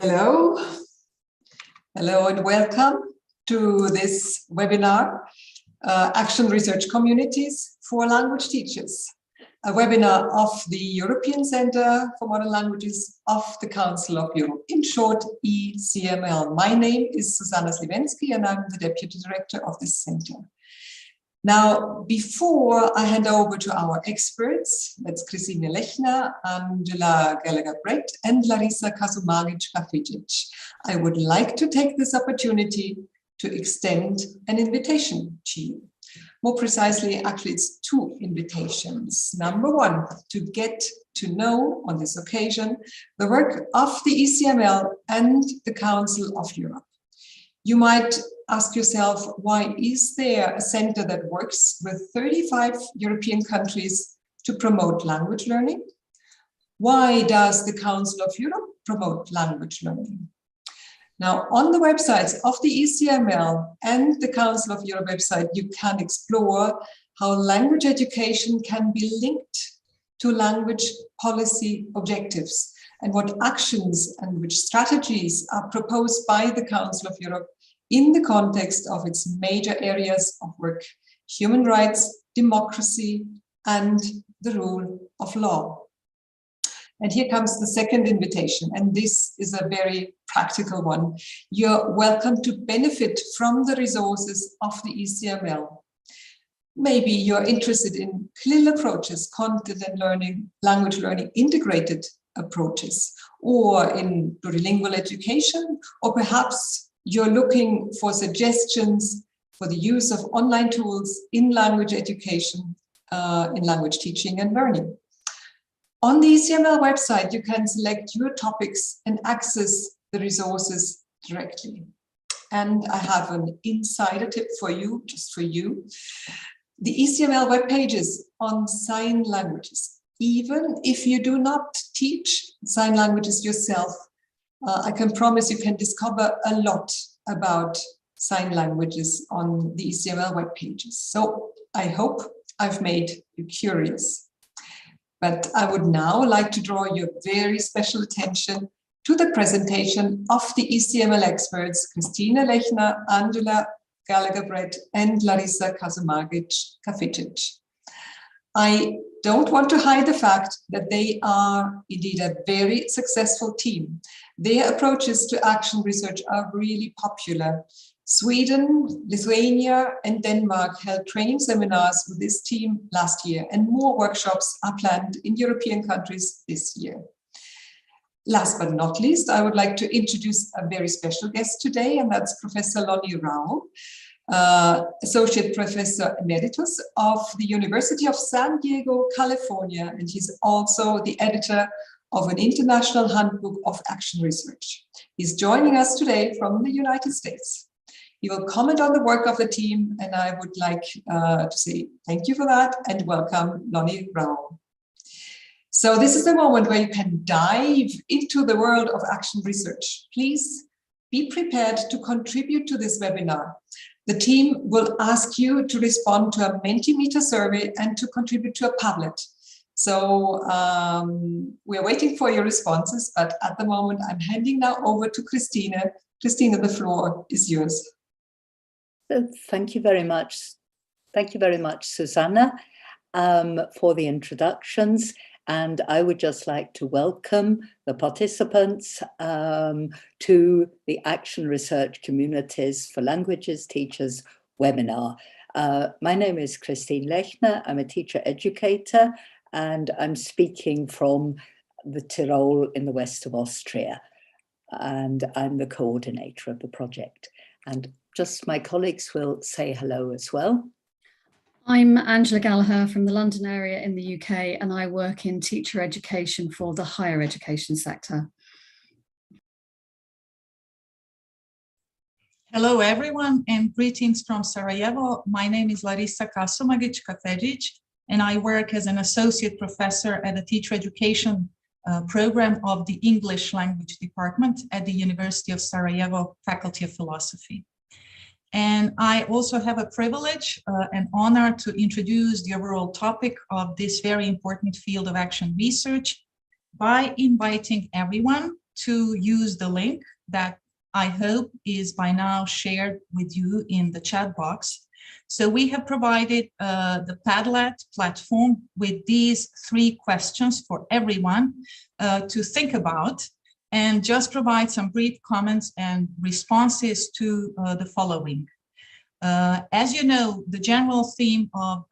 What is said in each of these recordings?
Hello. Hello and welcome to this webinar, Action Research Communities for Language Teachers, a webinar of the European Centre for Modern Languages of the Council of Europe, in short, ECML. My name is Susanna Slivensky and I'm the Deputy Director of this centre. Now, before I hand over to our experts, that's Lechner, Angela-Gallagher-Brett and Larisa Kasumagic-Kafedzic, I would like to take this opportunity to extend an invitation to you. More precisely, actually, it's two invitations. Number one, to get to know on this occasion the work of the ECML and the Council of Europe. You might ask yourself, why is there a center that works with 35 European countries to promote language learning? Why does the Council of Europe promote language learning? Now, on the websites of the ECML and the Council of Europe website, you can explore how language education can be linked to language policy objectives and what actions and which strategies are proposed by the Council of Europe in the context of its major areas of work: human rights, democracy, and the rule of law. And here comes the second invitation, and this is a very practical one. You're welcome to benefit from the resources of the ECML. Maybe you're interested in CLIL approaches, content and learning, language learning integrated approaches, or in plurilingual education, or perhaps you're looking for suggestions for the use of online tools in language education, in language teaching and learning. On the ECML website, you can select your topics and access the resources directly. And I have an insider tip for you, just for you. The ECML web pages on sign languages. Even if you do not teach sign languages yourself, I can promise you can discover a lot about sign languages on the ECML web pages. So I hope I've made you curious. But I would now like to draw your very special attention to the presentation of the ECML experts, Lechner, Angela-Gallagher-Brett, and Larisa Kasumagic-Kafedzic. I don't want to hide the fact that they are indeed a very successful team. Their approaches to action research are really popular. Sweden, Lithuania, and Denmark held training seminars with this team last year, and more workshops are planned in European countries this year. Last but not least, I would like to introduce a very special guest today, and that's Professor Lonnie Rao, Associate Professor Emeritus of the University of San Diego, California, and he's also the editor of an international handbook of action research. He's joining us today from the United States. He will comment on the work of the team, and I would like to say thank you for that and welcome Lonnie Rao. So this is the moment where you can dive into the world of action research. Please be prepared to contribute to this webinar. The team will ask you to respond to a Mentimeter survey and to contribute to a Padlet. So we're waiting for your responses, but at the moment I'm handing now over to Christina. Christina, the floor is yours. Thank you very much. Thank you very much, Susanna, for the introductions. And I would just like to welcome the participants to the Action Research Communities for Languages Teachers webinar. My name is Lechner. I'm a teacher educator, and I'm speaking from the Tyrol in the west of Austria. And I'm the coordinator of the project. And just my colleagues will say hello as well. I'm Angela Gallagher from the London area in the UK, and I work in teacher education for the higher education sector. Hello everyone, and greetings from Sarajevo. My name is Larisa Kasumagic-Kafedzic, and I work as an associate professor at the teacher education program of the English language department at the University of Sarajevo Faculty of Philosophy. And I also have a privilege and honor to introduce the overall topic of this very important field of action research by inviting everyone to use the link that I hope is by now shared with you in the chat box. So we have provided the Padlet platform with these 3 questions for everyone to think about, and just provide some brief comments and responses to the following. As you know, the general theme of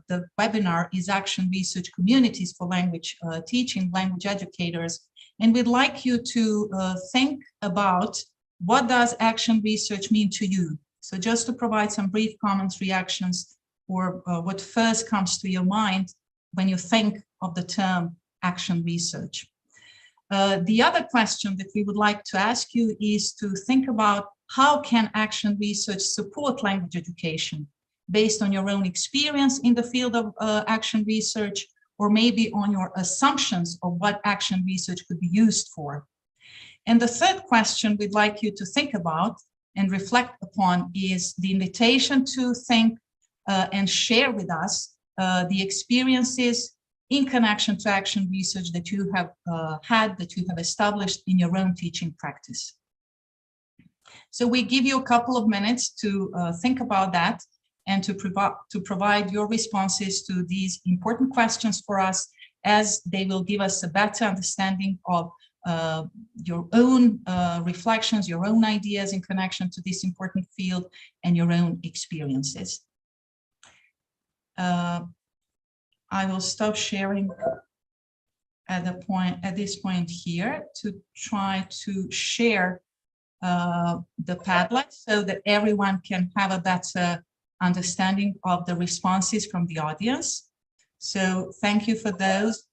the webinar is Action Research Communities for Language Teaching, Language Educators, and we'd like you to think about what does action research mean to you. So just to provide some brief comments, reactions, or what first comes to your mind when you think of the term action research. The other question that we would like to ask you is to think about how can action research support language education based on your own experience in the field of action research, or maybe on your assumptions of what action research could be used for. And the third question we'd like you to think about and reflect upon is the invitation to think and share with us the experiences in connection to action research that you have that you have established in your own teaching practice. So we give you a couple of minutes to think about that and to provide your responses to these important questions for us, as they will give us a better understanding of your own reflections, your own ideas in connection to this important field, and your own experiences. I will stop sharing at this point here to try to share the Padlet so that everyone can have a better understanding of the responses from the audience. So thank you for those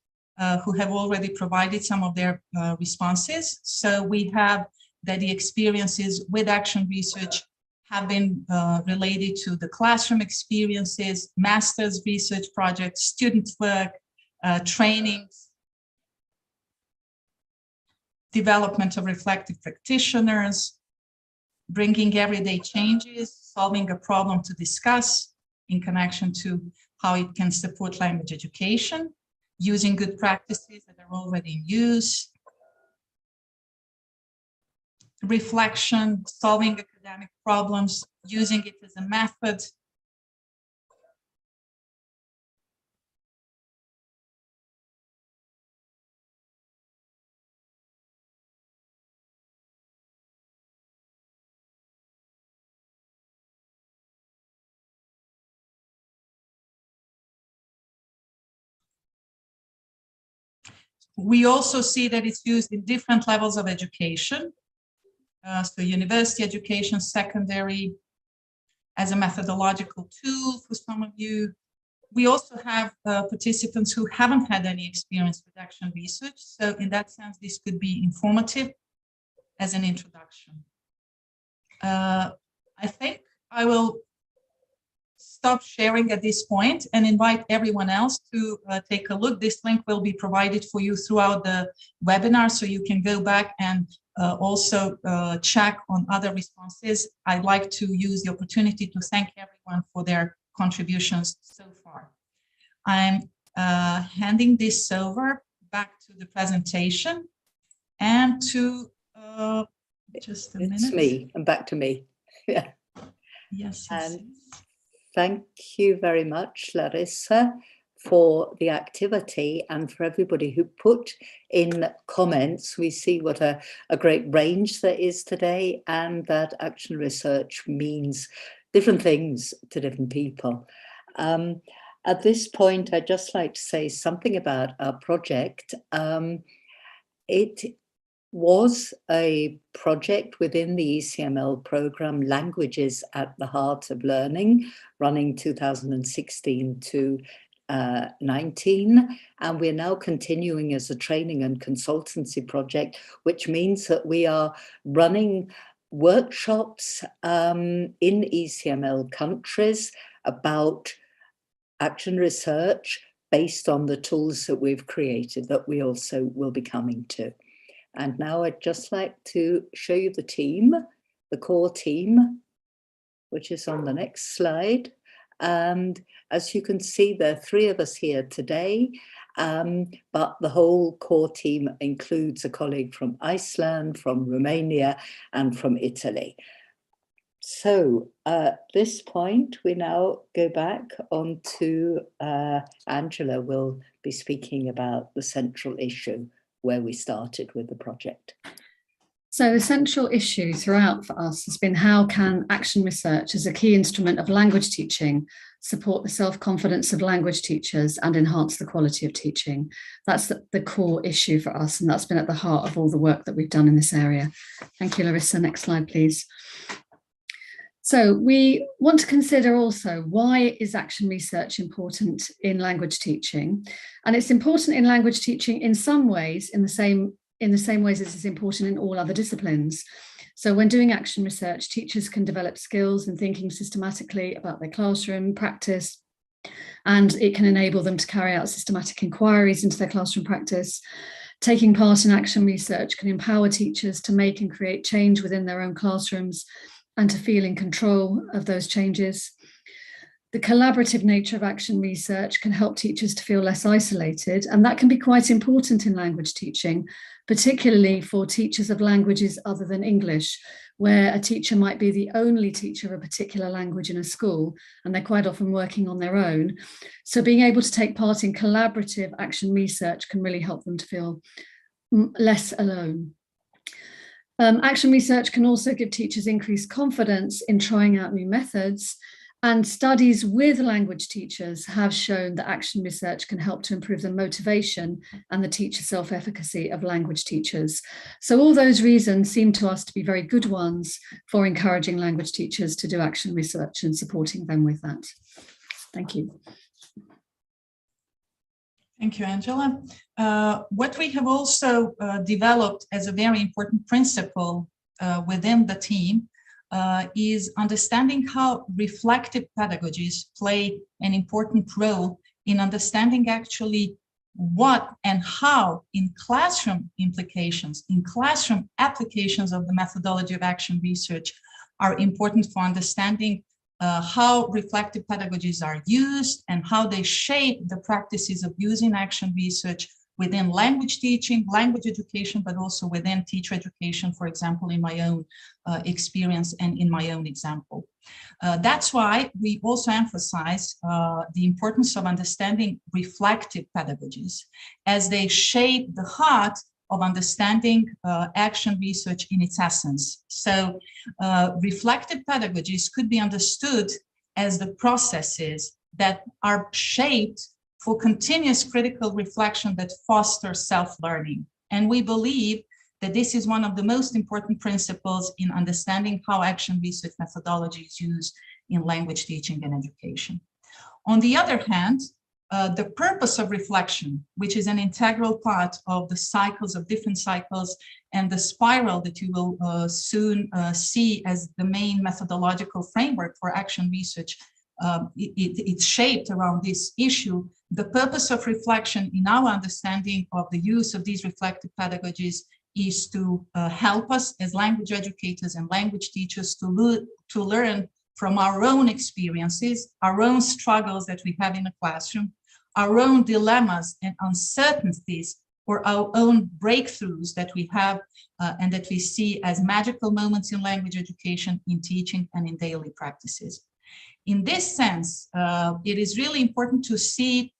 who have already provided some of their responses. So we have that the experiences with action research have been related to the classroom experiences, master's research projects, student work, trainings, development of reflective practitioners, bringing everyday changes, solving a problem to discuss in connection to how it can support language education, using good practices that are already in use, reflection, solving academic problems, using it as a method. We also see that it's used in different levels of education. So university education, secondary, as a methodological tool for some of you. We also have participants who haven't had any experience with action research. So in that sense, this could be informative as an introduction. I think I will stop sharing at this point and invite everyone else to take a look. This link will be provided for you throughout the webinar, so you can go back and also check on other responses. I'd like to use the opportunity to thank everyone for their contributions so far. I'm handing this over back to the presentation and to just a minute. It's me, and back to me. Yeah. Yes. And thank you very much, Larisa, for the activity and for everybody who put in comments. We see what a great range there is today, and that action research means different things to different people. At this point, I'd just like to say something about our project. It was a project within the ECML program, Languages at the Heart of Learning, running 2016 to 19, and we're now continuing as a training and consultancy project, which means that we are running workshops in ECML countries about action research based on the tools that we've created, that we also will be coming to. And now I'd just like to show you the team, the core team, which is on the next slide. And as you can see, there are 3 of us here today, but the whole core team includes a colleague from Iceland, from Romania, and from Italy. So at this point, we now go back on to Angela will be speaking about the central issue where we started with the project. So the central issue throughout for us has been how can action research as a key instrument of language teaching support the self-confidence of language teachers and enhance the quality of teaching. That's the core issue for us, and that's been at the heart of all the work that we've done in this area. Thank you, Larisa. Next slide, please. So we want to consider also, why is action research important in language teaching? And it's important in language teaching in some ways, in the same ways as it's important in all other disciplines. So when doing action research, teachers can develop skills in thinking systematically about their classroom practice, and it can enable them to carry out systematic inquiries into their classroom practice. Taking part in action research can empower teachers to make and create change within their own classrooms and to feel in control of those changes. The collaborative nature of action research can help teachers to feel less isolated, and that can be quite important in language teaching, particularly for teachers of languages other than English, where a teacher might be the only teacher of a particular language in a school, and they're quite often working on their own. So being able to take part in collaborative action research can really help them to feel less alone. Action research can also give teachers increased confidence in trying out new methods, and studies with language teachers have shown that action research can help to improve the motivation and the teacher self-efficacy of language teachers. So all those reasons seem to us to be very good ones for encouraging language teachers to do action research and supporting them with that. Thank you. Thank you, Angela. What we have also developed as a very important principle within the team is understanding how reflective pedagogies play an important role in understanding actually what and how in classroom implications, in classroom applications of the methodology of action research are important for understanding how reflective pedagogies are used and how they shape the practices of using action research within language teaching, language education, but also within teacher education, for example, in my own experience and in my own example. That's why we also emphasize the importance of understanding reflective pedagogies as they shape the heart of understanding action research in its essence. So reflective pedagogies could be understood as the processes that are shaped for continuous critical reflection that fosters self-learning. And we believe that this is one of the most important principles in understanding how action research methodology is used in language teaching and education. On the other hand, the purpose of reflection, which is an integral part of the cycles of different cycles and the spiral that you will soon see as the main methodological framework for action research, it's shaped around this issue. The purpose of reflection in our understanding of the use of these reflective pedagogies is to help us as language educators and language teachers to learn from our own experiences, our own struggles that we have in a classroom, our own dilemmas and uncertainties, or our own breakthroughs that we have and that we see as magical moments in language education, in teaching, and in daily practices. In this sense, it is really important to see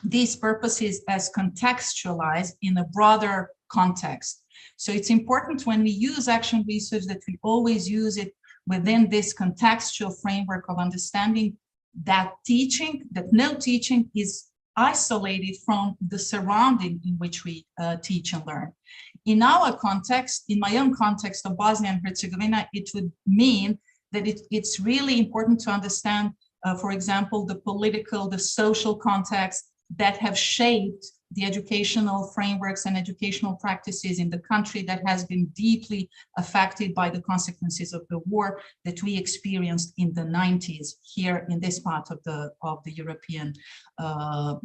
these purposes as contextualized in a broader context. So it's important when we use action research that we always use it within this contextual framework of understanding that no teaching is isolated from the surrounding in which we teach and learn. In our context, in my own context of Bosnia and Herzegovina, it would mean that it's really important to understand, for example, the political, the social context that have shaped the educational frameworks and educational practices in the country that has been deeply affected by the consequences of the war that we experienced in the 90s here in this part of the European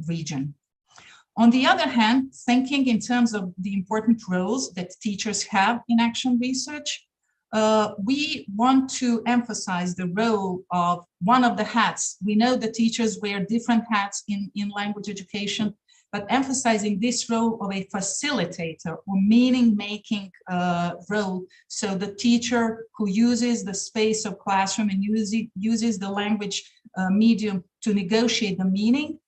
region. On the other hand, thinking in terms of the important roles that teachers have in action research, we want to emphasize the role of one of the hats. We know that teachers wear different hats in language education. but emphasizing this role of a facilitator or meaning-making role. So the teacher who uses the space of classroom and uses the language medium to negotiate the meaning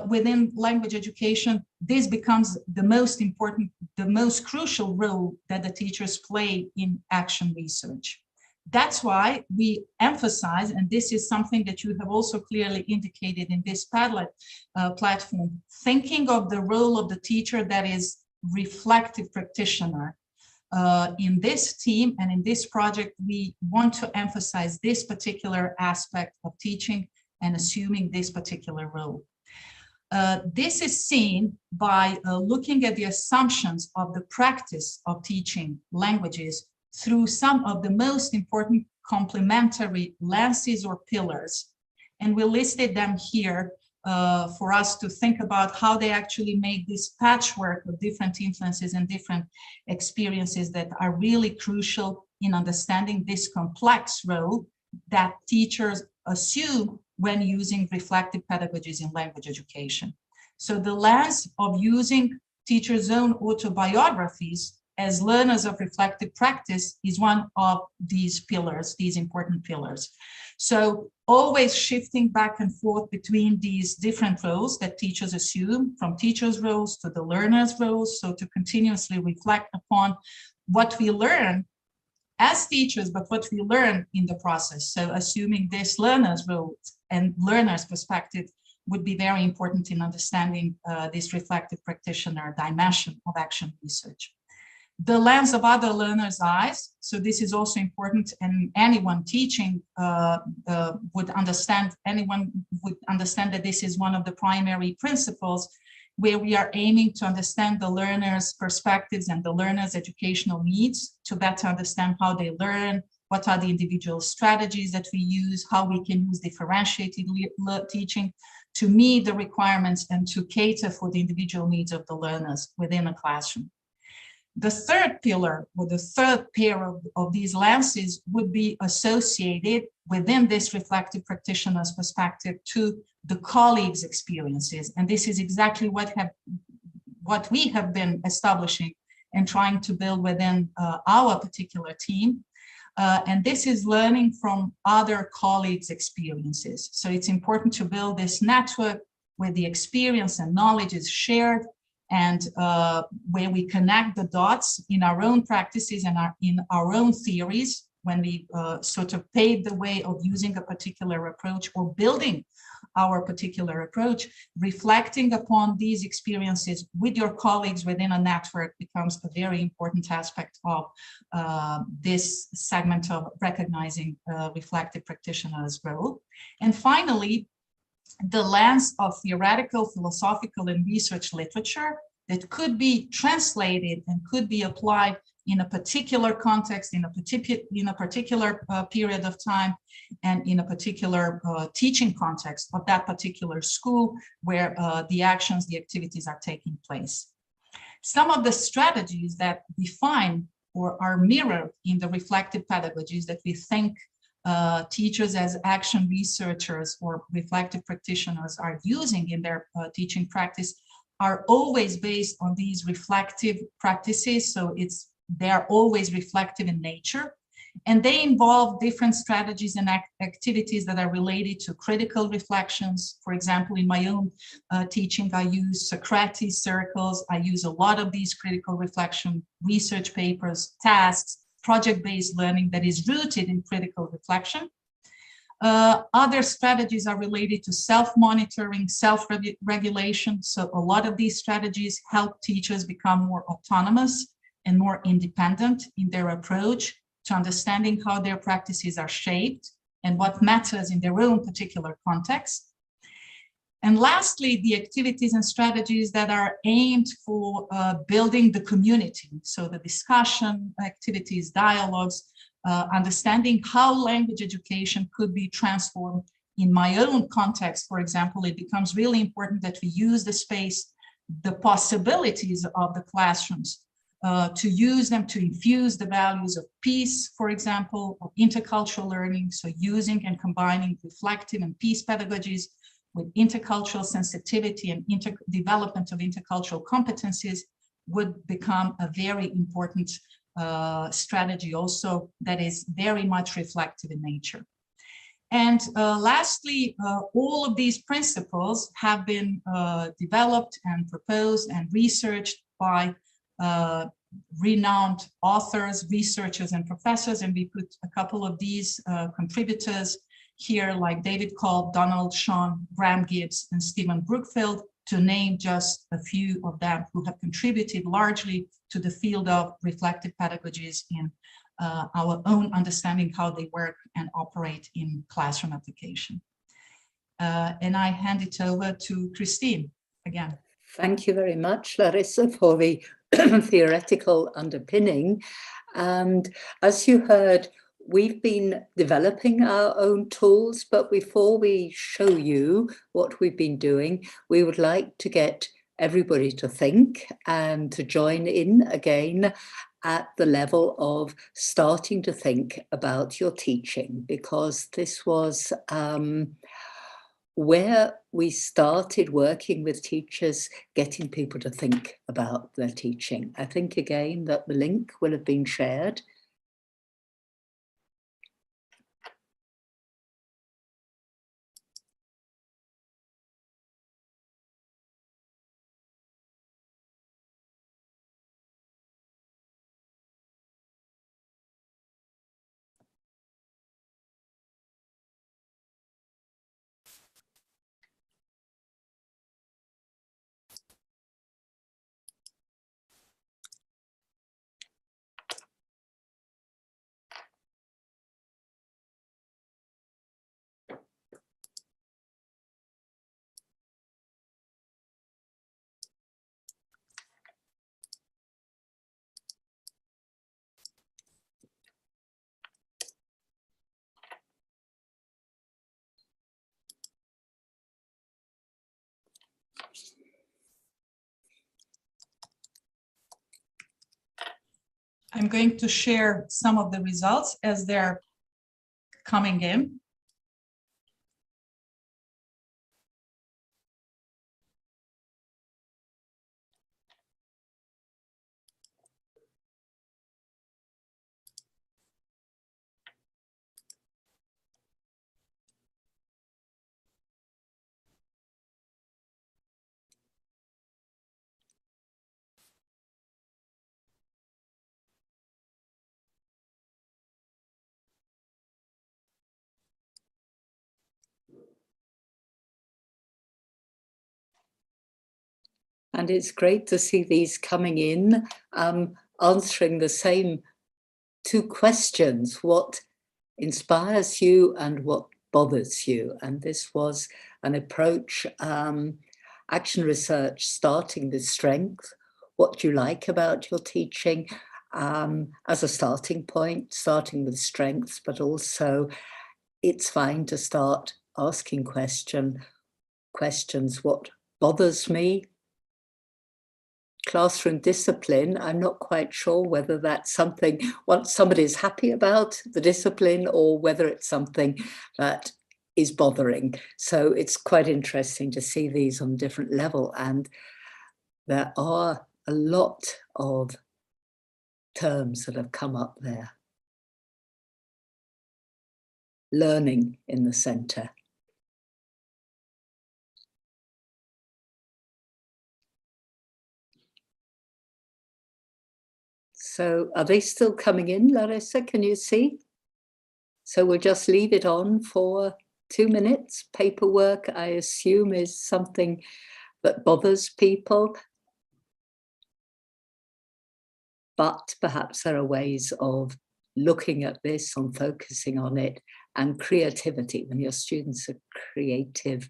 within language education, this becomes the most important, the most crucial role that the teachers play in action research. That's why we emphasize, and this is something that you have also clearly indicated in this Padlet platform, thinking of the role of the teacher that is reflective practitioner. In this team and in this project, we want to emphasize this particular aspect of teaching and assuming this particular role. This is seen by looking at the assumptions of the practice of teaching languages through some of the most important complementary lenses or pillars. And we listed them here for us to think about how they actually make this patchwork of different influences and different experiences that are really crucial in understanding this complex role that teachers assume when using reflective pedagogies in language education. So the lens of using teachers' own autobiographies as learners of reflective practice is one of these pillars, these important pillars. So always shifting back and forth between these different roles that teachers assume, from teachers' roles to the learners' roles, so to continuously reflect upon what we learn as teachers, but what we learn in the process. So assuming this learner's role and learner's perspective would be very important in understanding this reflective practitioner dimension of action research. The lens of other learners' eyes, so this is also important, and anyone teaching would understand that this is one of the primary principles where we are aiming to understand the learner's perspectives and the learner's educational needs to better understand how they learn, what are the individual strategies that we use, how we can use differentiated teaching to meet the requirements and to cater for the individual needs of the learners within a classroom. The third pillar, or the third pair of these lenses, would be associated within this reflective practitioner's perspective to the colleagues' experiences. And this is exactly what we have been establishing and trying to build within our particular team. And this is learning from other colleagues' experiences. So it's important to build this network where the experience and knowledge is shared, and where we connect the dots in our own practices and in our own theories, when we sort of pave the way of using a particular approach or building our particular approach, reflecting upon these experiences with your colleagues within a network becomes a very important aspect of this segment of recognizing reflective practitioners' role. And finally, the lens of theoretical, philosophical, and research literature that could be translated and could be applied in a particular context, in a particular period of time, and in a particular teaching context of that particular school where the actions, the activities are taking place. Some of the strategies that define or are mirrored in the reflective pedagogies that we think teachers as action researchers or reflective practitioners are using in their teaching practice are always based on these reflective practices. So they're always reflective in nature, and they involve different strategies and activities that are related to critical reflections. For example, in my own teaching, I use Socrates circles. I use a lot of these critical reflection research papers, tasks, project-based learning that is rooted in critical reflection. Other strategies are related to self-monitoring, self-regulation. So a lot of these strategies help teachers become more autonomous and more independent in their approach to understanding how their practices are shaped and what matters in their own particular context. And lastly, the activities and strategies that are aimed for building the community. So the discussion activities, dialogues, understanding how language education could be transformed in my own context. For example, it becomes really important that we use the space, the possibilities of the classrooms, to use them to infuse the values of peace, for example, of intercultural learning. So using and combining reflective and peace pedagogies with intercultural sensitivity and development of intercultural competencies would become a very important strategy also that is very much reflective in nature. And lastly, all of these principles have been developed and proposed and researched by renowned authors, researchers, and professors. And we put a couple of these contributors here, like David Kolb, Donald Shawn, Graham Gibbs, and Stephen Brookfield, to name just a few of them who have contributed largely to the field of reflective pedagogies in our own understanding how they work and operate in classroom application. And I hand it over to Christine again. Thank you very much, Larisa, for the theoretical underpinning. And as you heard, we've been developing our own tools, but before we show you what we've been doing, we would like to get everybody to think and to join in again at the level of starting to think about your teaching, because this was where we started working with teachers, getting people to think about their teaching. I think again that the link will have been shared. I'm going to share some of the results as they're coming in. And it's great to see these coming in, answering the same two questions: what inspires you and what bothers you? And this was an approach, action research, starting with strength. What do you like about your teaching as a starting point, starting with strengths, but also it's fine to start asking questions. What bothers me? Classroom discipline, I'm not quite sure whether that's something once somebody's happy about the discipline or whether it's something that is bothering. So it's quite interesting to see these on a different level, and there are a lot of terms that have come up there. Learning in the centre. So are they still coming in, Larisa? Can you see? So we'll just leave it on for 2 minutes. Paperwork, I assume, is something that bothers people. But perhaps there are ways of looking at this, on focusing on it, and creativity. When your students are creative,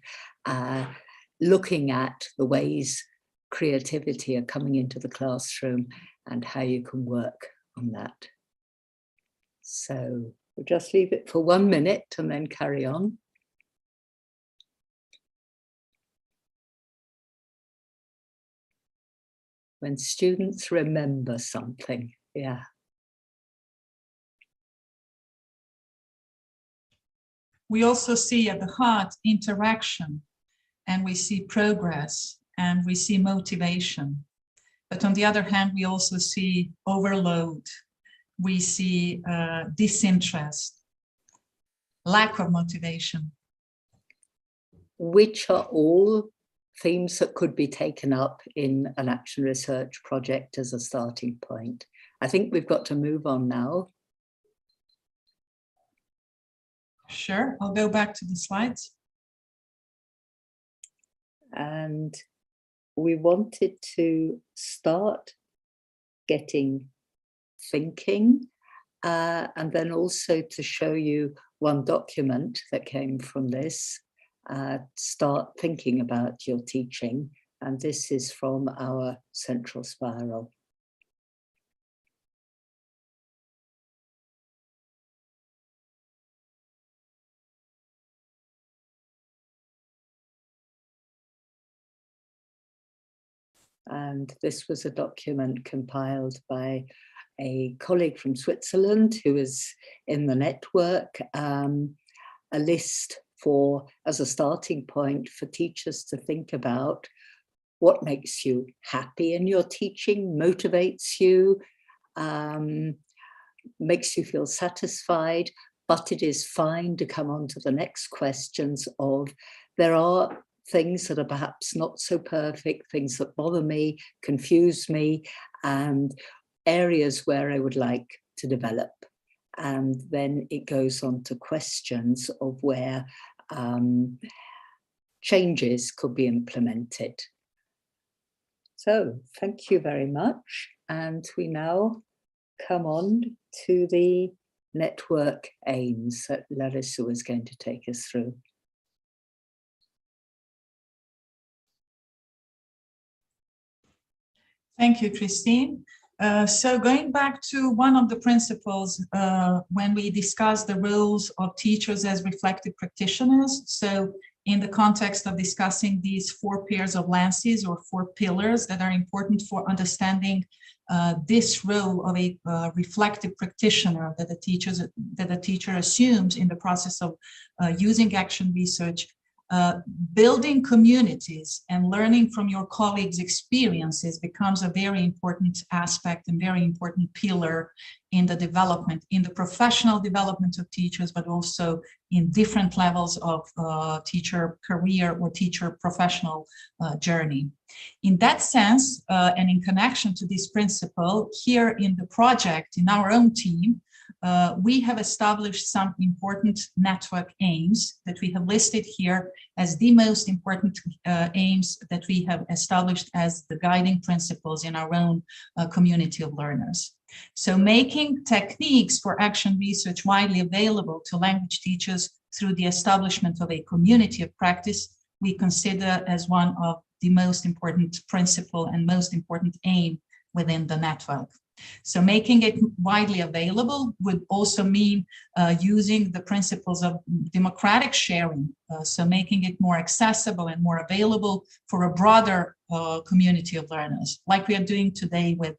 looking at the ways creativity are coming into the classroom and how you can work on that. So we'll just leave it for 1 minute and then carry on. When students remember something, yeah. We also see at the heart interaction. and we see progress, and we see motivation. But on the other hand, we also see overload. We see disinterest, lack of motivation. Which are all themes that could be taken up in an action research project as a starting point. I think we've got to move on now. Sure, I'll go back to the slides. And we wanted to start getting thinking, and then also to show you one document that came from this, start thinking about your teaching. And this is from our central spiral. And this was a document compiled by a colleague from Switzerland who is in the network, a list for, as a starting point for teachers to think about what makes you happy in your teaching, motivates you, makes you feel satisfied, but it is fine to come on to the next questions of, there are things that are perhaps not so perfect, things that bother me, confuse me, and areas where I would like to develop. And then it goes on to questions of where changes could be implemented. So thank you very much. And we now come on to the network aims that Larisa was going to take us through. Thank you, Christine. So going back to one of the principles when we discussed the roles of teachers as reflective practitioners. So in the context of discussing these 4 pairs of lenses or 4 pillars that are important for understanding this role of a reflective practitioner that the teacher assumes in the process of using action research, building communities and learning from your colleagues' experiences becomes a very important aspect and very important pillar in the development, in the professional development of teachers, but also in different levels of teacher career or teacher professional journey. In that sense, and in connection to this principle, here in the project, in our own team, we have established some important network aims that we have listed here as the most important aims that we have established as the guiding principles in our own community of learners. So making techniques for action research widely available to language teachers through the establishment of a community of practice, we consider as one of the most important principle and most important aim within the network. So making it widely available would also mean using the principles of democratic sharing, so making it more accessible and more available for a broader community of learners. Like we are doing today with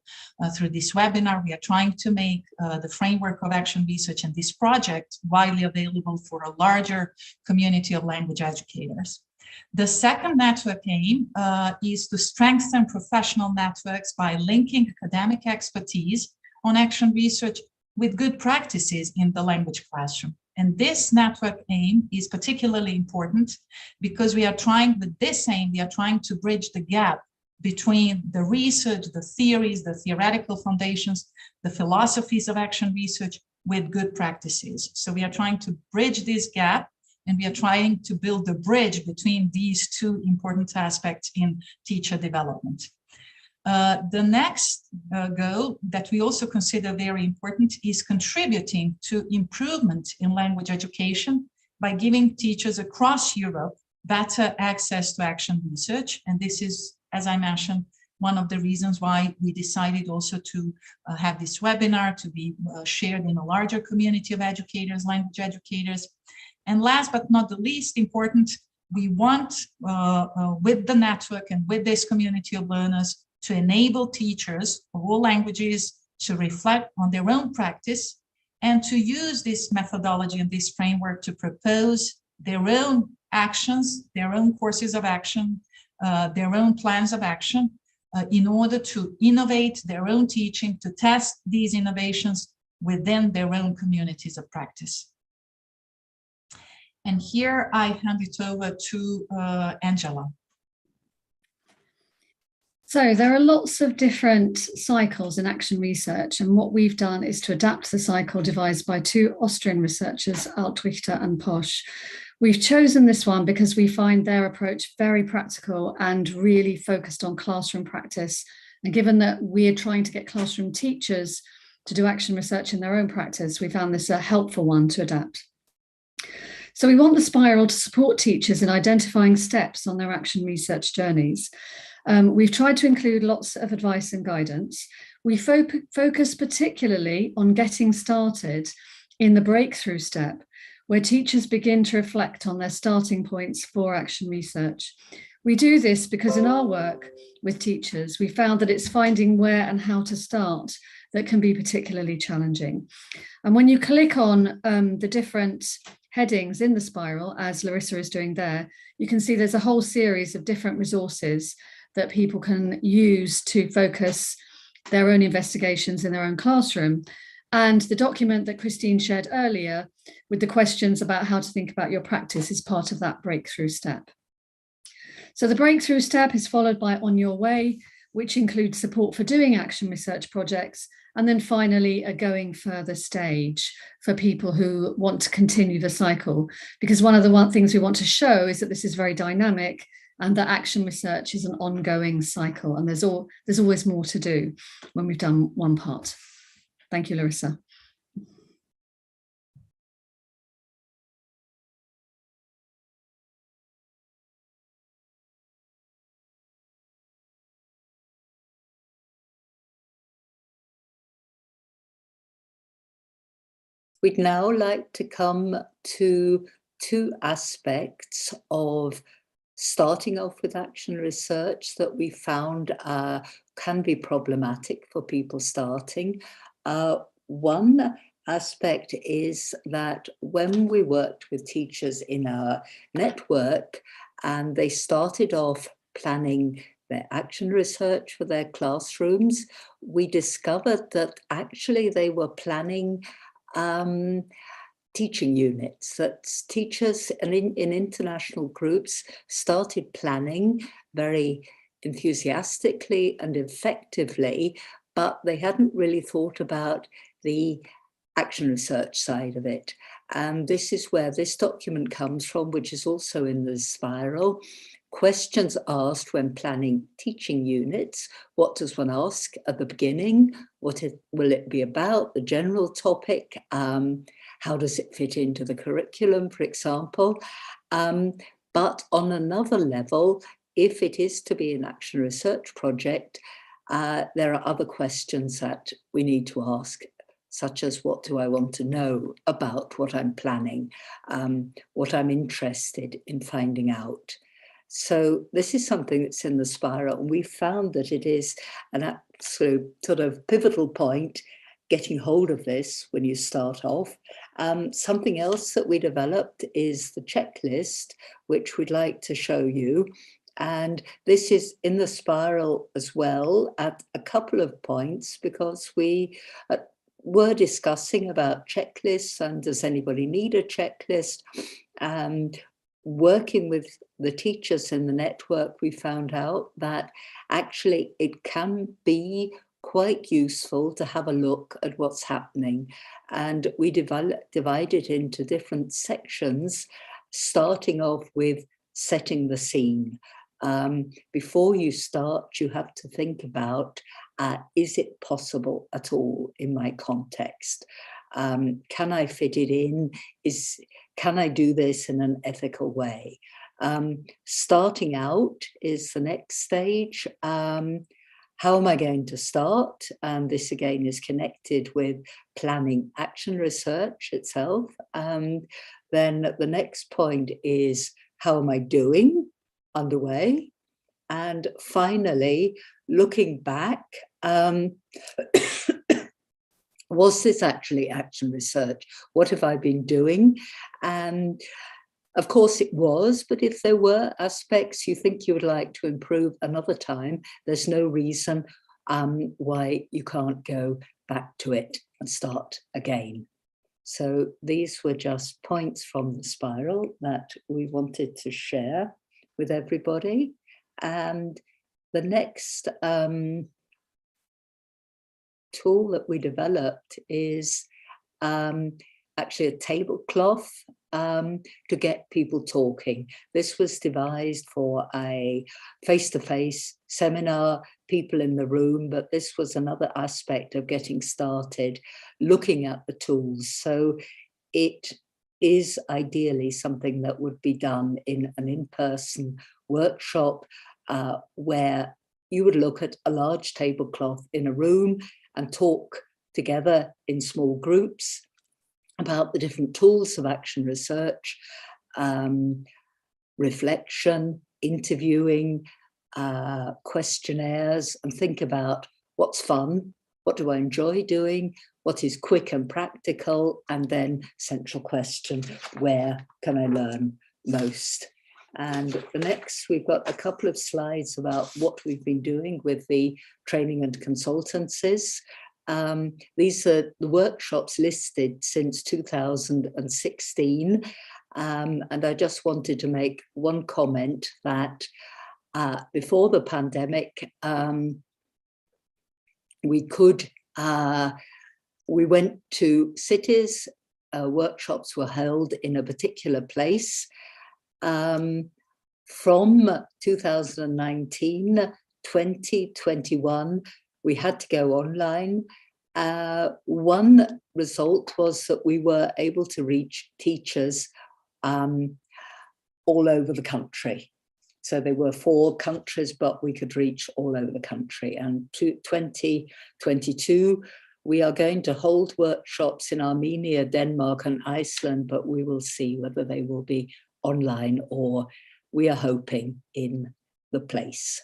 through this webinar, we are trying to make the framework of action research and this project widely available for a larger community of language educators. The second network aim is to strengthen professional networks by linking academic expertise on action research with good practices in the language classroom. And this network aim is particularly important because we are trying, with this aim, we are trying to bridge the gap between the research, the theories, the theoretical foundations, the philosophies of action research with good practices. So we are trying to bridge this gap, and we are trying to build the bridge between these 2 important aspects in teacher development. The next goal that we also consider very important is contributing to improvement in language education by giving teachers across Europe better access to action research. And this is, as I mentioned, one of the reasons why we decided also to have this webinar to be shared in a larger community of educators, language educators. And last but not the least important, we want, with the network and with this community of learners, to enable teachers of all languages to reflect on their own practice and to use this methodology and this framework to propose their own actions, their own courses of action, their own plans of action in order to innovate their own teaching, to test these innovations within their own communities of practice. And here I hand it over to Angela. So there are lots of different cycles in action research, and what we've done is to adapt the cycle devised by two Austrian researchers, Altwichter and Posch. We've chosen this one because we find their approach very practical and really focused on classroom practice. And given that we're trying to get classroom teachers to do action research in their own practice, we found this a helpful one to adapt. So we want the spiral to support teachers in identifying steps on their action research journeys. We've tried to include lots of advice and guidance. We focus particularly on getting started in the breakthrough step, where teachers begin to reflect on their starting points for action research. We do this because in our work with teachers, we found that it's finding where and how to start that can be particularly challenging. And when you click on the different headings in the spiral, as Larisa is doing there, you can see there's a whole series of different resources that people can use to focus their own investigations in their own classroom. And the document that Christine shared earlier with the questions about how to think about your practice is part of that breakthrough step. So the breakthrough step is followed by On Your Way, which includes support for doing action research projects, and then finally a going further stage for people who want to continue the cycle. Because one of the things we want to show is that this is very dynamic and that action research is an ongoing cycle, and there's always more to do when we've done one part. Thank you, Larisa. We'd now like to come to two aspects of starting off with action research that we found can be problematic for people starting. One aspect is that when we worked with teachers in our network and they started off planning their action research for their classrooms, we discovered that actually they were planning teaching units, that teachers in international groups started planning very enthusiastically and effectively, but they hadn't really thought about the action research side of it. And this is where this document comes from, which is also in the spiral. Questions asked when planning teaching units. What does one ask at the beginning? What will it be about? The general topic? How does it fit into the curriculum, for example? But on another level, if it is to be an action research project, there are other questions that we need to ask, such as what do I want to know about what I'm planning, what I'm interested in finding out. So this is something that's in the spiral, and we found that it is an absolute sort of pivotal point getting hold of this when you start off. Something else that we developed is the checklist, which we'd like to show you. And this is in the spiral as well at a couple of points, because we were discussing about checklists and does anybody need a checklist? And working with the teachers in the network, we found out that actually it can be quite useful to have a look at what's happening. And we divided into different sections, starting off with setting the scene. Before you start, you have to think about, is it possible at all in my context? Can I fit it in? Can I do this in an ethical way? Starting out is the next stage. How am I going to start? And this again is connected with planning action research itself. Then the next point is, how am I doing underway? And finally, looking back, was this actually action research? What have I been doing? And Of course it was, but if there were aspects you think you would like to improve another time, there's no reason why you can't go back to it and start again. So these were just points from the spiral that we wanted to share with everybody. And the next tool that we developed is actually a tablecloth to get people talking. This was devised for a face-to-face seminar, people in the room, but this was another aspect of getting started, looking at the tools. So it is ideally something that would be done in an in-person workshop where you would look at a large tablecloth in a room and talk together in small groups about the different tools of action research, reflection, interviewing, questionnaires, and think about what's fun, what do I enjoy doing, what is quick and practical, and then central question, where can I learn most? And the next, we've got a couple of slides about what we've been doing with the training and consultancies. These are the workshops listed since 2016. And I just wanted to make one comment that before the pandemic, we went to cities, workshops were held in a particular place. From 2019, 2021, we had to go online. One result was that we were able to reach teachers all over the country. So there were 4 countries, but we could reach all over the country. And 2022, we are going to hold workshops in Armenia, Denmark, and Iceland, but we will see whether they will be online or we are hoping in the place.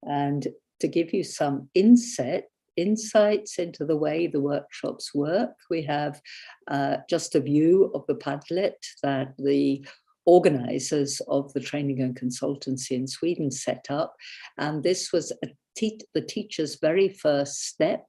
And to give you some insights into the way the workshops work, we have just a view of the Padlet that the organizers of the training and consultancy in Sweden set up. And this was the teacher's very first step,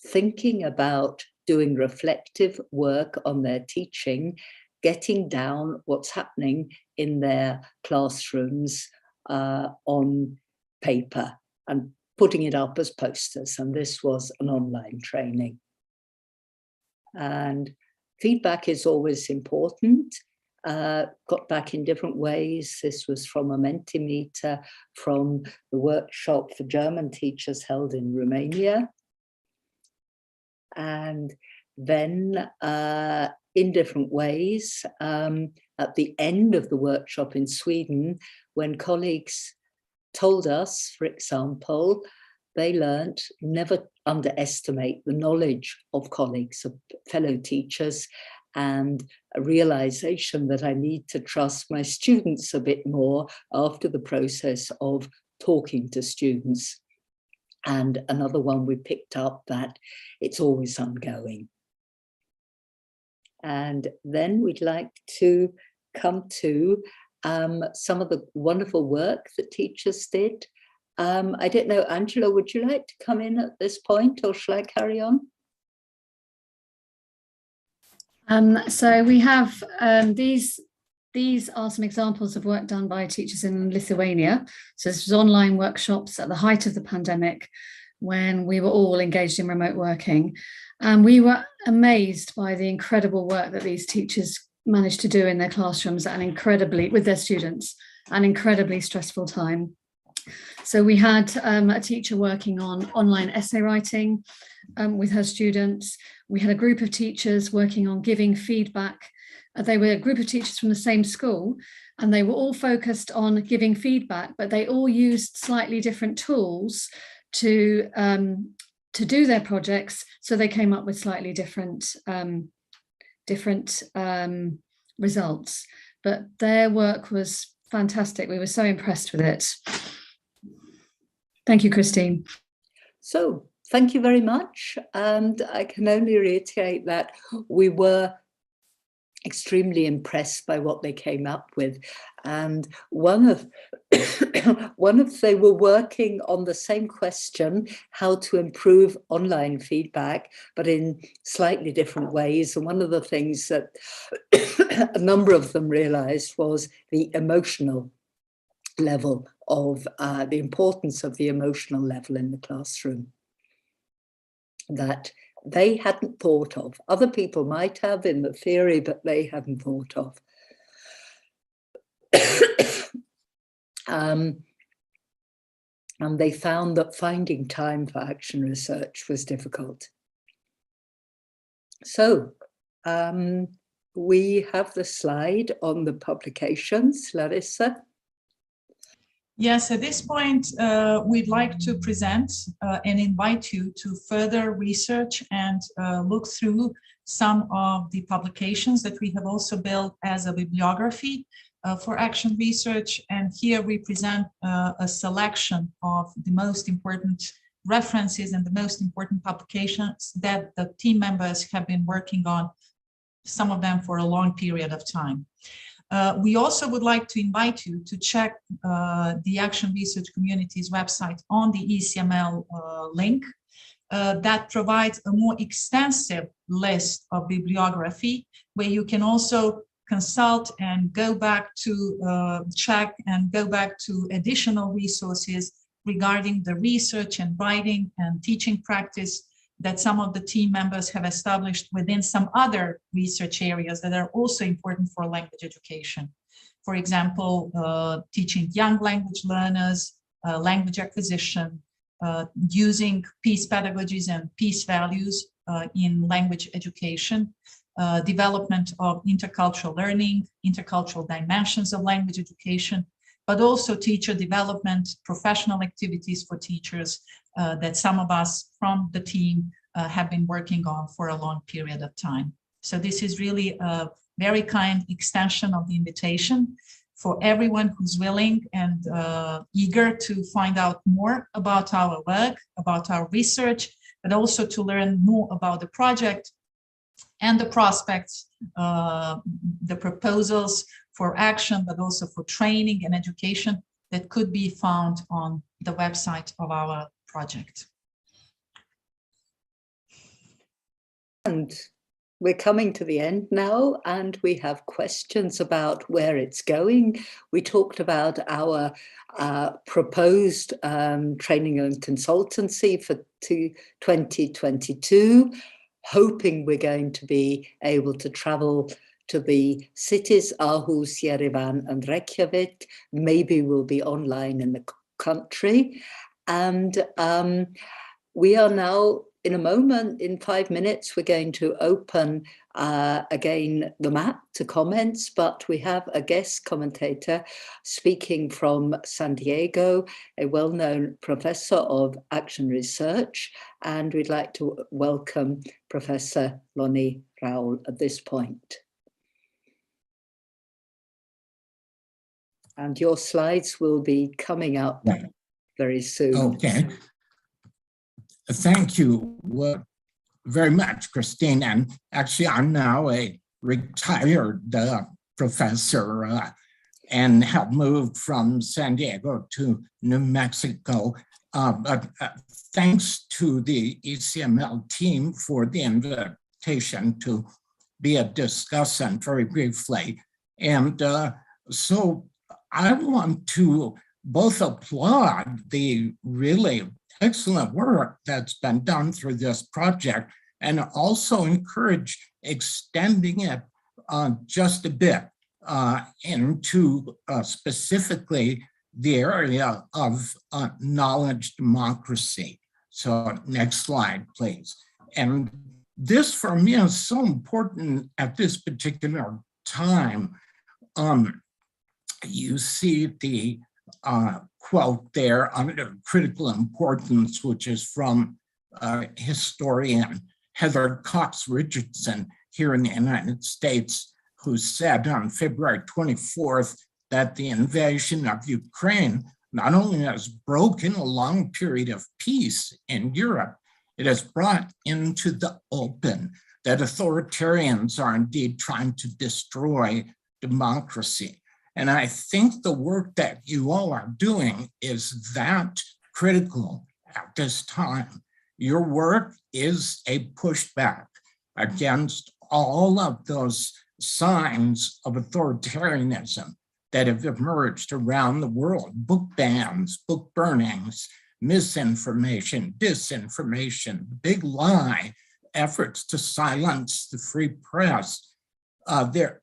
thinking about doing reflective work on their teaching, getting down what's happening in their classrooms on paper and putting it up as posters. And this was an online training. And feedback is always important. Got back in different ways. This was from a Mentimeter, from the workshop for German teachers held in Romania. And then in different ways, at the end of the workshop in Sweden, when colleagues told us, for example, they learned never underestimate the knowledge of colleagues, of fellow teachers, and a realization that I need to trust my students a bit more after the process of talking to students. And another one we picked up, that it's always ongoing. And then we'd like to come to some of the wonderful work that teachers did. I don't know, Angela, would you like to come in at this point, or shall I carry on? So we have these are some examples of work done by teachers in Lithuania. So this was online workshops at the height of the pandemic, when we were all engaged in remote working. And we were amazed by the incredible work that these teachers managed to do in their classrooms with their students, an incredibly stressful time. So we had a teacher working on online essay writing with her students. We had a group of teachers working on giving feedback. They were a group of teachers from the same school, and they were all focused on giving feedback, but they all used slightly different tools to do their projects. So they came up with slightly different results, but their work was fantastic. We were so impressed with it. Thank you, Christine. So thank you very much. And I can only reiterate that we were extremely impressed by what they came up with. And one of they were working on the same question, how to improve online feedback, but in slightly different ways. And one of the things that a number of them realized was the emotional level of the importance of the emotional level in the classroom that they hadn't thought of. Other people might have in the theory, but they hadn't thought of. And they found that finding time for action research was difficult. So we have the slide on the publications, Larisa. Yes, at this point, we'd like to present and invite you to further research and look through some of the publications that we have also built as a bibliography for action research. And here we present a selection of the most important references and the most important publications that the team members have been working on, some of them for a long period of time. We also would like to invite you to check the Action Research Community's website on the ECML link that provides a more extensive list of bibliography where you can also consult and go back to check and go back to additional resources regarding the research and writing and teaching practice that some of the team members have established within some other research areas that are also important for language education. For example, teaching young language learners, language acquisition, using peace pedagogies and peace values in language education, development of intercultural learning, intercultural dimensions of language education, but also teacher development, professional activities for teachers that some of us from the team have been working on for a long period of time. So this is really a very kind extension of the invitation for everyone who's willing and eager to find out more about our work, about our research, but also to learn more about the project and the prospects, the proposals for action, but also for training and education that could be found on the website of our project. And we're coming to the end now, and we have questions about where it's going. We talked about our proposed training and consultancy for 2022, hoping we're going to be able to travel to the cities Aarhus, Yerevan and Reykjavik. Maybe we'll be online in the country. And we are now, in a moment, in 5 minutes, we're going to open again the map to comments, but we have a guest commentator speaking from San Diego, a well-known professor of action research, and we'd like to welcome Professor Lonnie Raoul at this point. And your slides will be coming up very soon. Okay. Thank you very much, Christine. And actually, I'm now a retired professor and have moved from San Diego to New Mexico. But thanks to the ECML team for the invitation to be a discussant very briefly. And so I want to both applaud the really excellent work that's been done through this project and also encourage extending it just a bit into specifically the area of knowledge democracy. So next slide, please. And this for me is so important at this particular time. You see the quote there under critical importance, which is from historian Heather Cox Richardson here in the United States, who said on February 24th that the invasion of Ukraine not only has broken a long period of peace in Europe, It has brought into the open that authoritarians are indeed trying to destroy democracy. And I think the work that you all are doing is that critical at this time. Your work is a pushback against all of those signs of authoritarianism that have emerged around the world: book bans, book burnings, misinformation, disinformation, the big lie, efforts to silence the free press.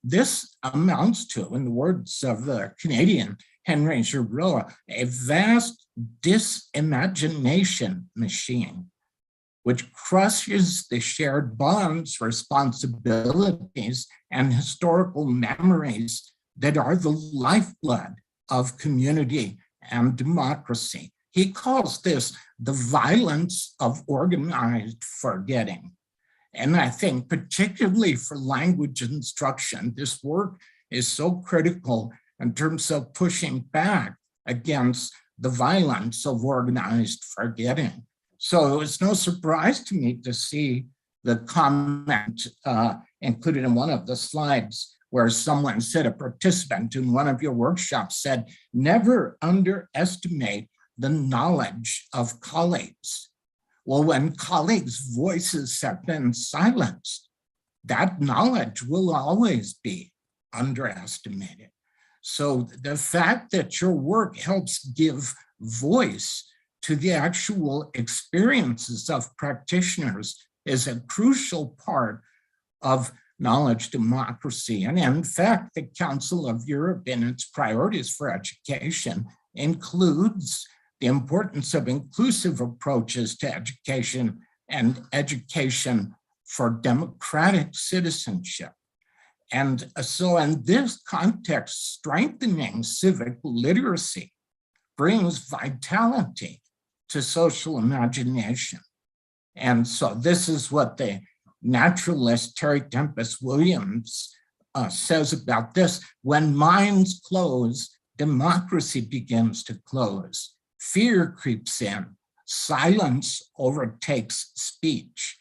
This amounts to, in the words of the Canadian Henry Giroux, a vast disimagination machine, which crushes the shared bonds, responsibilities, and historical memories that are the lifeblood of community and democracy. He calls this the violence of organized forgetting. And I think particularly for language instruction, this work is so critical in terms of pushing back against the violence of organized forgetting. So it was no surprise to me to see the comment included in one of the slides where someone said, a participant in one of your workshops said, never underestimate the knowledge of colleagues. Well, when colleagues' voices have been silenced, that knowledge will always be underestimated. So the fact that your work helps give voice to the actual experiences of practitioners is a crucial part of knowledge democracy. And in fact, the Council of Europe in its priorities for education includes the importance of inclusive approaches to education and education for democratic citizenship. And so in this context, strengthening civic literacy brings vitality to social imagination. And so this is what the naturalist Terry Tempest Williams says about this: when minds close, democracy begins to close. Fear creeps in, silence overtakes speech.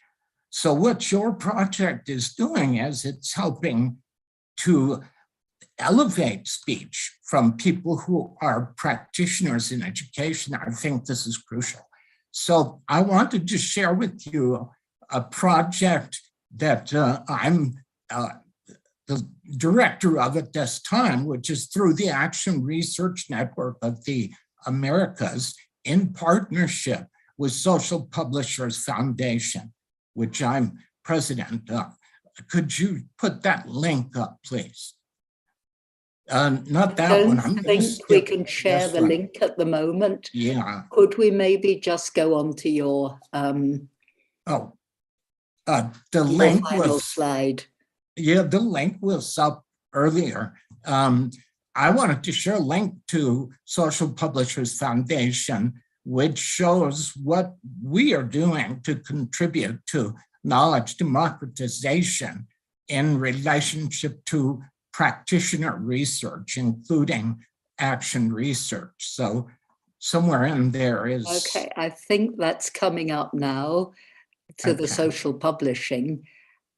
So what your project is doing is it's helping to elevate speech from people who are practitioners in education. I think this is crucial. So I wanted to share with you a project that I'm the director of at this time, which is through the Action Research Network of the Americas in partnership with Social Publishers Foundation, which I'm president of. Could you put that link up, please? Not that one. I don't think we can share the link at the moment. Yeah. Could we maybe just go on to your the link final was slide? Yeah, the link was up earlier. I wanted to share a link to Social Publishers Foundation, which shows what we are doing to contribute to knowledge democratization in relationship to practitioner research, including action research. So somewhere in there is... Okay, I think that's coming up now to the social publishing.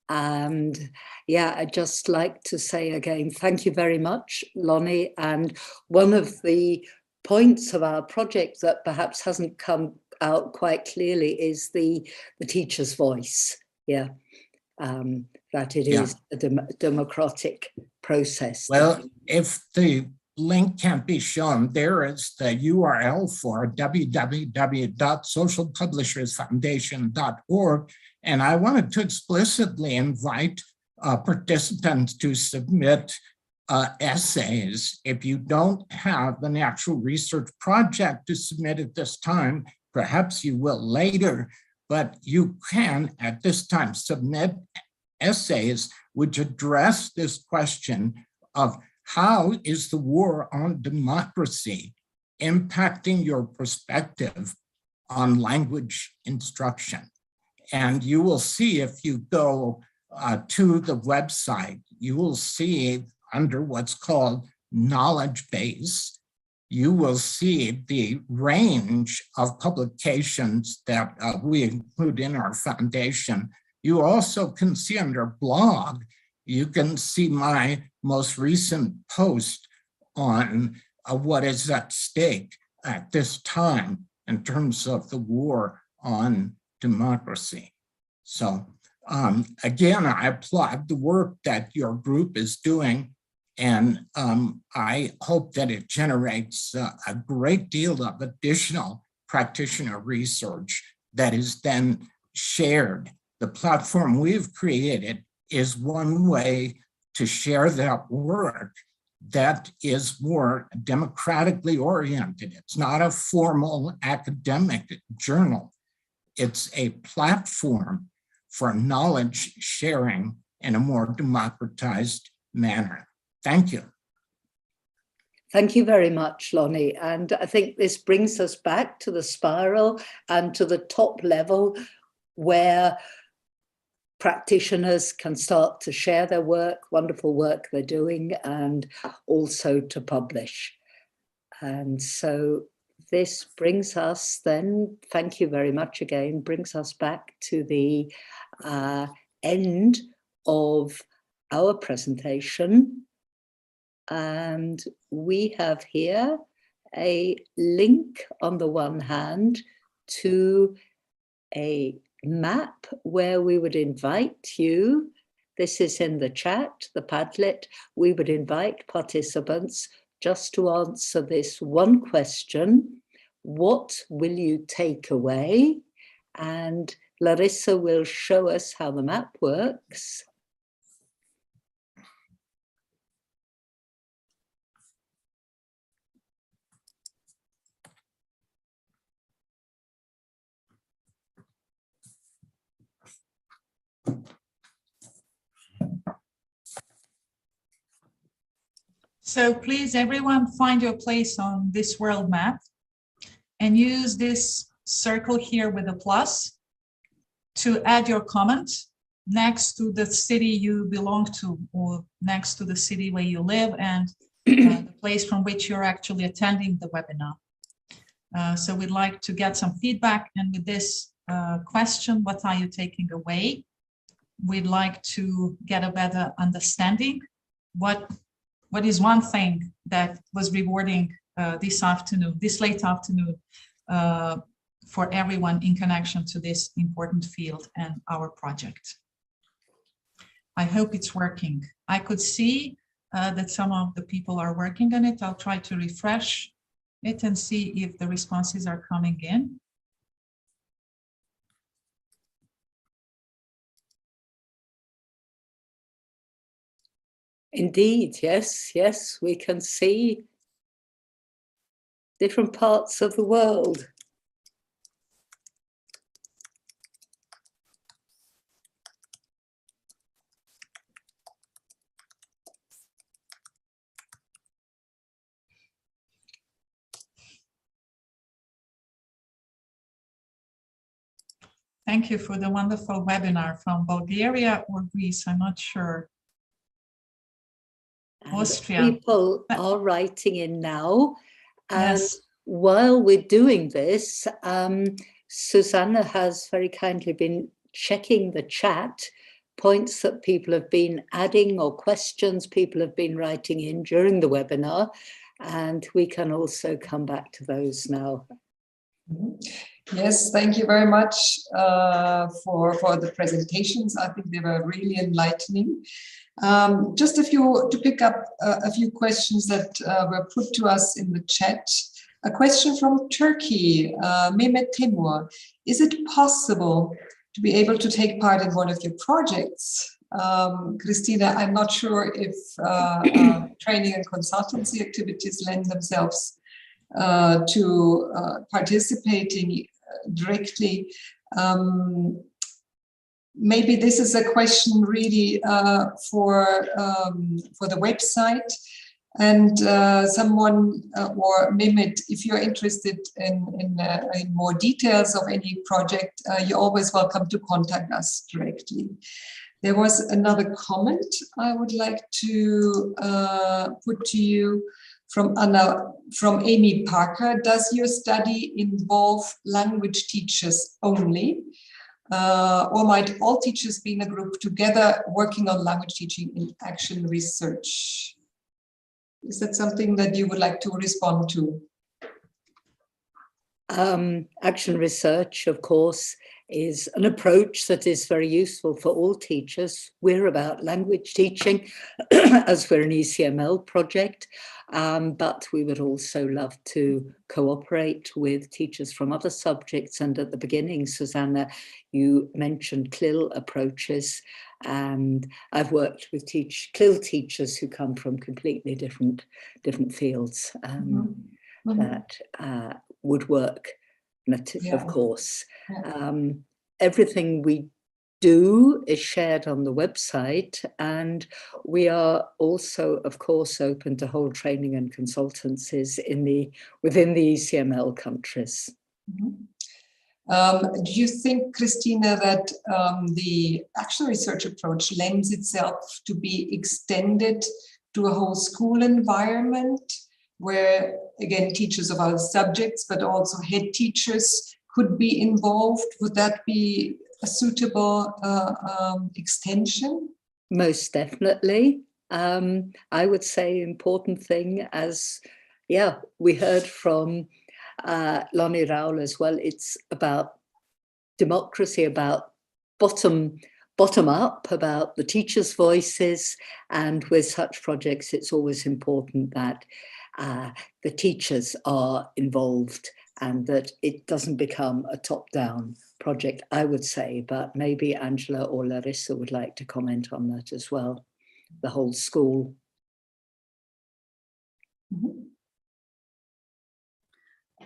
And yeah, I'd just like to say again, thank you very much, Lonnie. And one of the points of our project that perhaps hasn't come out quite clearly is the teacher's voice. Yeah, that it is a democratic process. Well, if the link can't be shown, there is the URL for www.socialpublishersfoundation.org. And I wanted to explicitly invite participants to submit essays. If you don't have an actual research project to submit at this time, perhaps you will later, but you can at this time submit essays which address this question of how is the war on democracy impacting your perspective on language instruction. And you will see, if you go to the website, you will see under what's called knowledge base, you will see the range of publications that we include in our foundation. You also can see under blog, you can see my most recent post on what is at stake at this time in terms of the war on democracy. So again, I applaud the work that your group is doing, and I hope that it generates a great deal of additional practitioner research that is then shared. The platform we've created is one way to share that work that is more democratically oriented. It's not a formal academic journal. It's a platform for knowledge sharing in a more democratized manner. Thank you. Thank you very much, Lonnie. And I think this brings us back to the spiral and to the top level where practitioners can start to share their work, wonderful work they're doing, and also to publish. And so this brings us then, thank you very much again, brings us back to the end of our presentation. And we have here a link on the one hand to a map where we would invite you, this is in the chat, the Padlet, we would invite participants just to answer this one question: what will you take away? And Larisa will show us how the map works. So please, everyone, find your place on this world map and use this circle here with a plus to add your comment next to the city you belong to, or next to the city where you live, and the place from which you're actually attending the webinar. So we'd like to get some feedback, and with this question, what are you taking away? We'd like to get a better understanding. What is one thing that was rewarding this late afternoon, for everyone in connection to this important field and our project? I hope it's working. I could see that some of the people are working on it. I'll try to refresh it and see if the responses are coming in. Indeed, yes, yes, we can see different parts of the world. Thank you for the wonderful webinar from Bulgaria or Greece, I'm not sure. Austria. People are writing in now. And yes. While we're doing this, Susanna has very kindly been checking the chat, points that people have been adding or questions people have been writing in during the webinar, and we can also come back to those now. Yes, thank you very much for the presentations. I think they were really enlightening. Just to pick up a few questions that were put to us in the chat. A question from Turkey, Mehmet Timur. Is it possible to be able to take part in one of your projects? Christina, I'm not sure if training and consultancy activities lend themselves to participating directly. Maybe this is a question really for the website, and someone or Mehmet, if you're interested in more details of any project, you're always welcome to contact us directly. There was another comment I would like to put to you From Amy Parker, does your study involve language teachers only? Or might all teachers be in a group together working on language teaching in action research? Is that something that you would like to respond to? Action research, of course, is an approach that is very useful for all teachers. We're about language teaching as we're an ECML project, but we would also love to cooperate with teachers from other subjects. And at the beginning, Susanna, you mentioned CLIL approaches, and I've worked with CLIL teachers who come from completely different fields that would work, of course. Everything we do is shared on the website, and we are also, of course, open to whole training and consultancies within the ECML countries. Do you think, Christina, that the action research approach lends itself to be extended to a whole school environment, where, again, teachers of other subjects, but also head teachers could be involved? Would that be a suitable extension? Most definitely. I would say important thing, as we heard from Lonnie Rowell as well, it's about democracy, about bottom up, about the teachers' voices, and with such projects it's always important that the teachers are involved and that it doesn't become a top-down project, I would say, but maybe Angela or Larisa would like to comment on that as well, the whole school.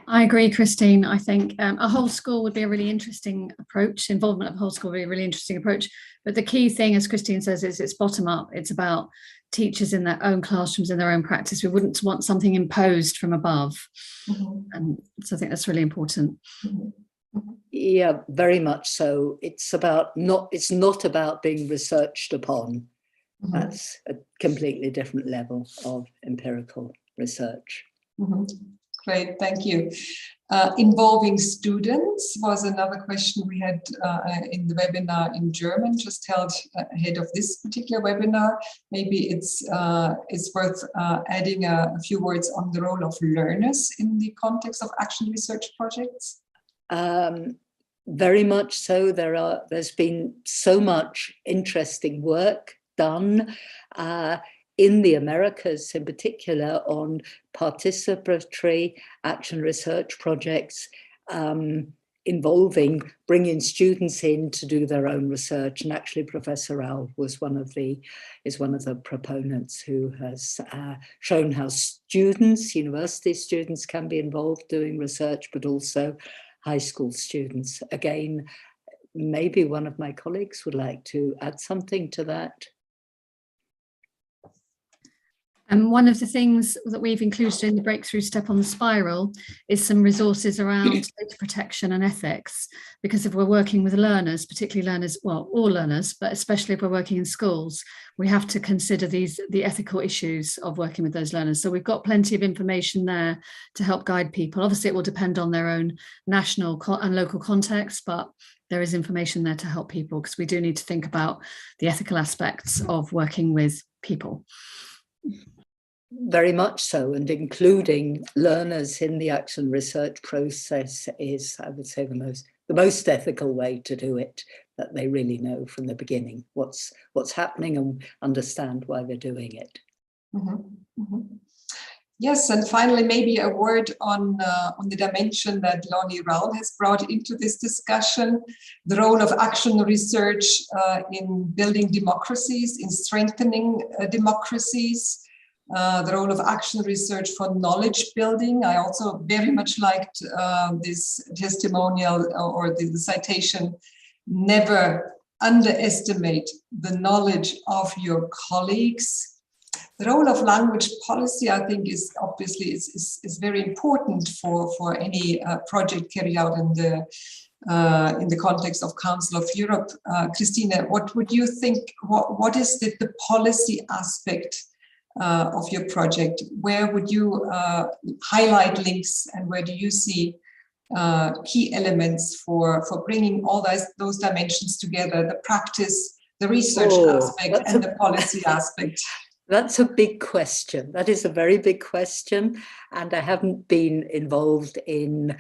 I agree, Christine. I think a whole school would be a really interesting approach. Involvement of a whole school would be a really interesting approach. But the key thing, as Christine says, is it's bottom up. It's about teachers in their own classrooms, in their own practice. We wouldn't want something imposed from above. And so I think that's really important. Yeah, very much so. It's not about being researched upon. That's a completely different level of empirical research. Great, thank you. Involving students was another question we had in the webinar in German, just held ahead of this particular webinar. Maybe it's worth adding a few words on the role of learners in the context of action research projects. Very much so. There's been so much interesting work done in the Americas, in particular, on participatory action research projects involving bringing students in to do their own research. And actually, Professor Rao is one of the proponents who has shown how university students can be involved doing research, but also high school students. Again, maybe one of my colleagues would like to add something to that. And one of the things that we've included in the breakthrough step on the spiral is some resources around data protection and ethics, because if we're working with learners, particularly learners, well, all learners, but especially if we're working in schools, we have to consider the ethical issues of working with those learners. So we've got plenty of information there to help guide people. Obviously, it will depend on their own national and local context, but there is information there to help people, because we do need to think about the ethical aspects of working with people. Very much so, and including learners in the action research process is, I would say, the most ethical way to do it, that they really know from the beginning what's happening and understand why they're doing it. Yes, and finally, maybe a word on the dimension that Lonnie Rowell has brought into this discussion, the role of action research in building democracies, in strengthening democracies, the role of action research for knowledge building. I also very much liked this testimonial or the citation, never underestimate the knowledge of your colleagues. The role of language policy, I think, is obviously is very important for any project carried out in the context of Council of Europe. Christina, what would you think? What is the policy aspect of your project, where would you highlight links, and where do you see key elements for bringing all those dimensions together, the practice, the research aspect, and the policy aspect? That's a big question. That is a very big question. And I haven't been involved in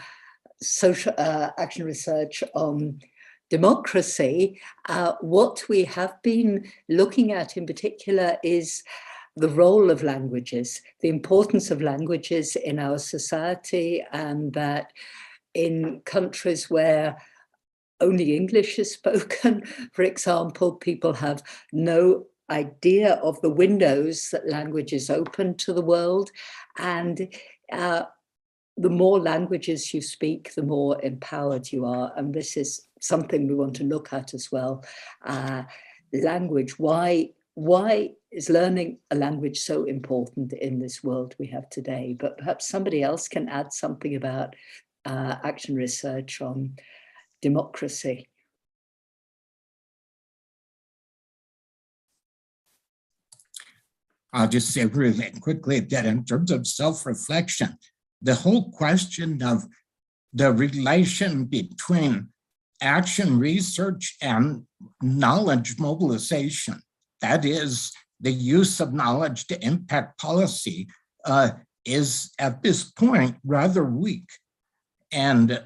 social action research on democracy. What we have been looking at in particular is the role of languages, the importance of languages in our society, and that in countries where only English is spoken, for example, people have no idea of the windows that language is open to the world. And the more languages you speak, the more empowered you are. And this is something we want to look at as well. Language, why is learning a language so important in this world we have today? But perhaps somebody else can add something about action research on democracy. I'll just say really quickly that in terms of self-reflection, the whole question of the relation between action research and knowledge mobilization, that is the use of knowledge to impact policy, is at this point rather weak. And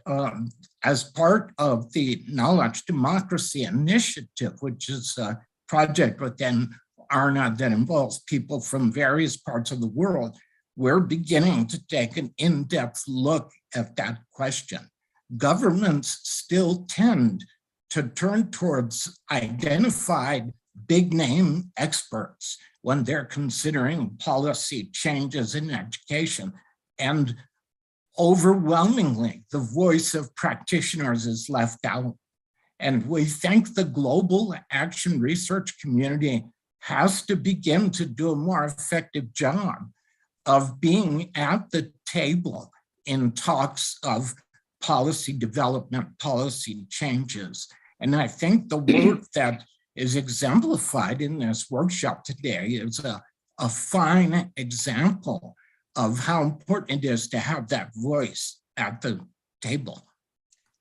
as part of the Knowledge Democracy Initiative, which is a project within ARNA that involves people from various parts of the world, we're beginning to take an in-depth look at that question. Governments still tend to turn towards identified big-name experts when they're considering policy changes in education. And overwhelmingly, the voice of practitioners is left out. And we think the global action research community has to begin to do a more effective job of being at the table in talks of policy development, policy changes. And I think the work that is exemplified in this workshop today is a fine example of how important it is to have that voice at the table.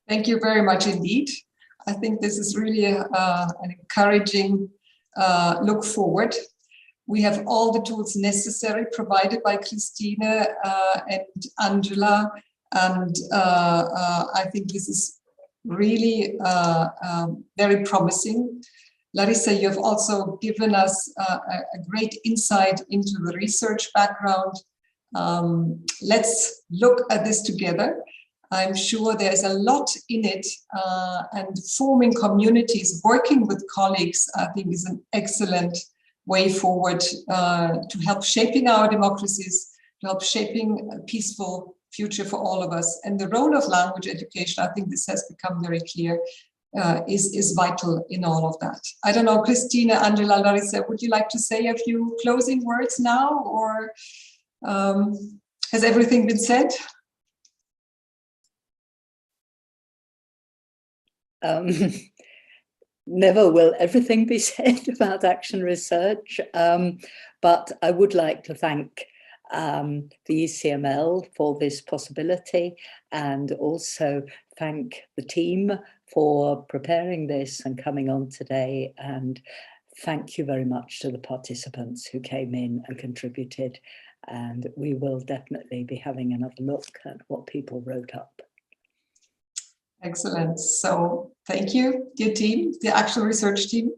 Thank you very much indeed. I think this is really an encouraging look forward. We have all the tools necessary provided by Christine and Angela, and I think this is really very promising. Larisa, you have also given us a great insight into the research background. Let's look at this together. I'm sure there's a lot in it, and forming communities, working with colleagues, I think is an excellent way forward to help shaping our democracies, to help shaping a peaceful future for all of us. And the role of language education, I think this has become very clear, is vital in all of that. I don't know, Christina, Angela, Larisa, would you like to say a few closing words now, or has everything been said? Never will everything be said about action research, but I would like to thank the ECML for this possibility, and also thank the team for preparing this and coming on today. And thank you very much to the participants who came in and contributed. And we will definitely be having another look at what people wrote up. Excellent. So thank you, dear team, the Action Research team.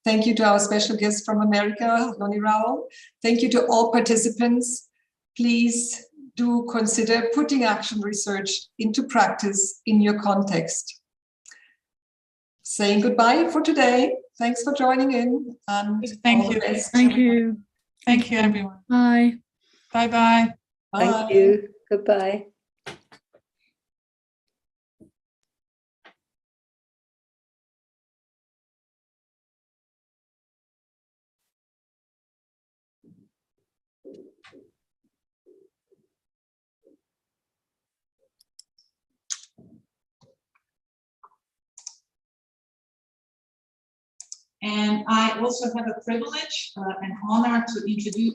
Thank you to our special guest from America, Lonnie Rowell. Thank you to all participants. Please do consider putting action research into practice in your context. Saying goodbye for today. Thanks for joining in. And thank you. Thank you. Thank you, everyone. Bye. Bye-bye. Thank you. Goodbye. And I also have a privilege and honor to introduce